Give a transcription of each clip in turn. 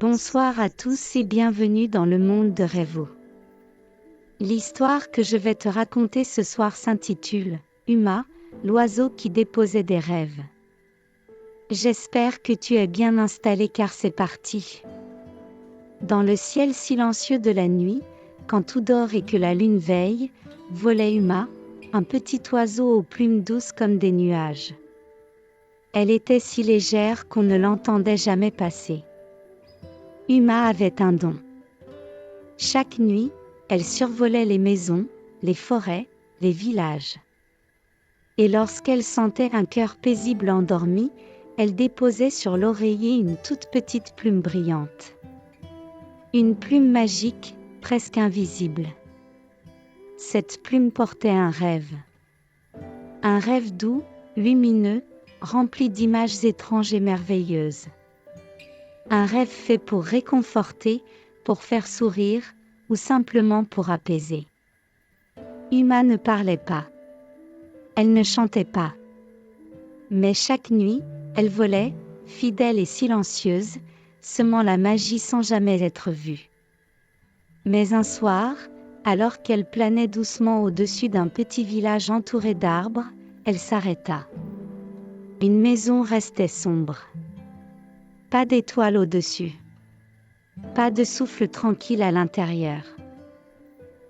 Bonsoir à tous et bienvenue dans le monde de Rêvo. L'histoire que je vais te raconter ce soir s'intitule « Uma, l'oiseau qui déposait des rêves ». J'espère que tu es bien installé car c'est parti. Dans le ciel silencieux de la nuit, quand tout dort et que la lune veille, volait Uma, un petit oiseau aux plumes douces comme des nuages. Elle était si légère qu'on ne l'entendait jamais passer. Uma avait un don. Chaque nuit, elle survolait les maisons, les forêts, les villages. Et lorsqu'elle sentait un cœur paisible endormi, elle déposait sur l'oreiller une toute petite plume brillante. Une plume magique, presque invisible. Cette plume portait un rêve. Un rêve doux, lumineux, rempli d'images étranges et merveilleuses. Un rêve fait pour réconforter, pour faire sourire, ou simplement pour apaiser. Uma ne parlait pas. Elle ne chantait pas. Mais chaque nuit, elle volait, fidèle et silencieuse, semant la magie sans jamais être vue. Mais un soir, alors qu'elle planait doucement au-dessus d'un petit village entouré d'arbres, elle s'arrêta. Une maison restait sombre. Pas d'étoile au-dessus. Pas de souffle tranquille à l'intérieur.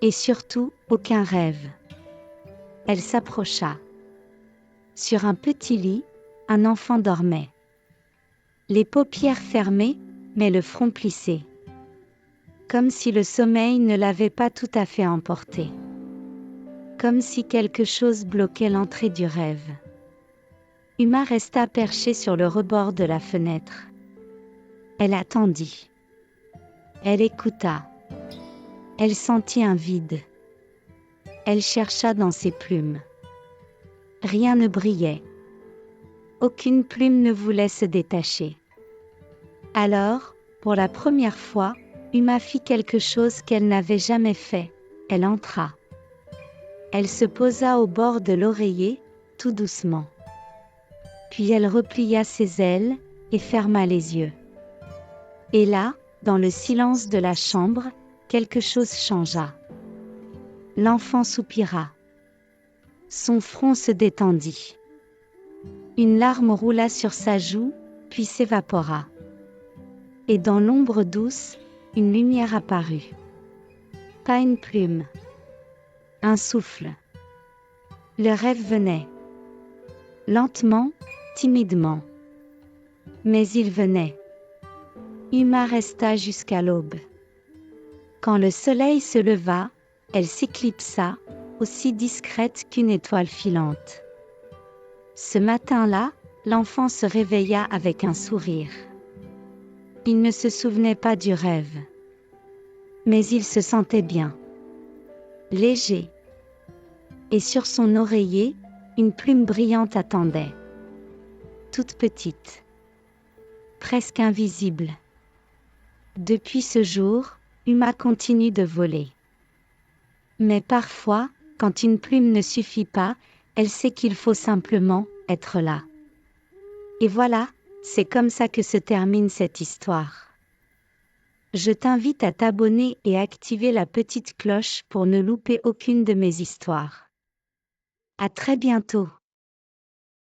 Et surtout, aucun rêve. Elle s'approcha. Sur un petit lit, un enfant dormait. Les paupières fermées, mais le front plissé. Comme si le sommeil ne l'avait pas tout à fait emporté. Comme si quelque chose bloquait l'entrée du rêve. Uma resta perchée sur le rebord de la fenêtre. Elle attendit. Elle écouta. Elle sentit un vide. Elle chercha dans ses plumes. Rien ne brillait. Aucune plume ne voulait se détacher. Alors, pour la première fois, Uma fit quelque chose qu'elle n'avait jamais fait. Elle entra. Elle se posa au bord de l'oreiller, tout doucement. Puis elle replia ses ailes et ferma les yeux. Et là, dans le silence de la chambre, quelque chose changea. L'enfant soupira. Son front se détendit. Une larme roula sur sa joue, puis s'évapora. Et dans l'ombre douce, une lumière apparut. Pas une plume. Un souffle. Le rêve venait. Lentement, timidement. Mais il venait. Uma resta jusqu'à l'aube. Quand le soleil se leva, elle s'éclipsa, aussi discrète qu'une étoile filante. Ce matin-là, l'enfant se réveilla avec un sourire. Il ne se souvenait pas du rêve. Mais il se sentait bien. Léger. Et sur son oreiller, une plume brillante attendait. Toute petite. Presque invisible. Depuis ce jour, Uma continue de voler. Mais parfois, quand une plume ne suffit pas, elle sait qu'il faut simplement être là. Et voilà, c'est comme ça que se termine cette histoire. Je t'invite à t'abonner et activer la petite cloche pour ne louper aucune de mes histoires. À très bientôt.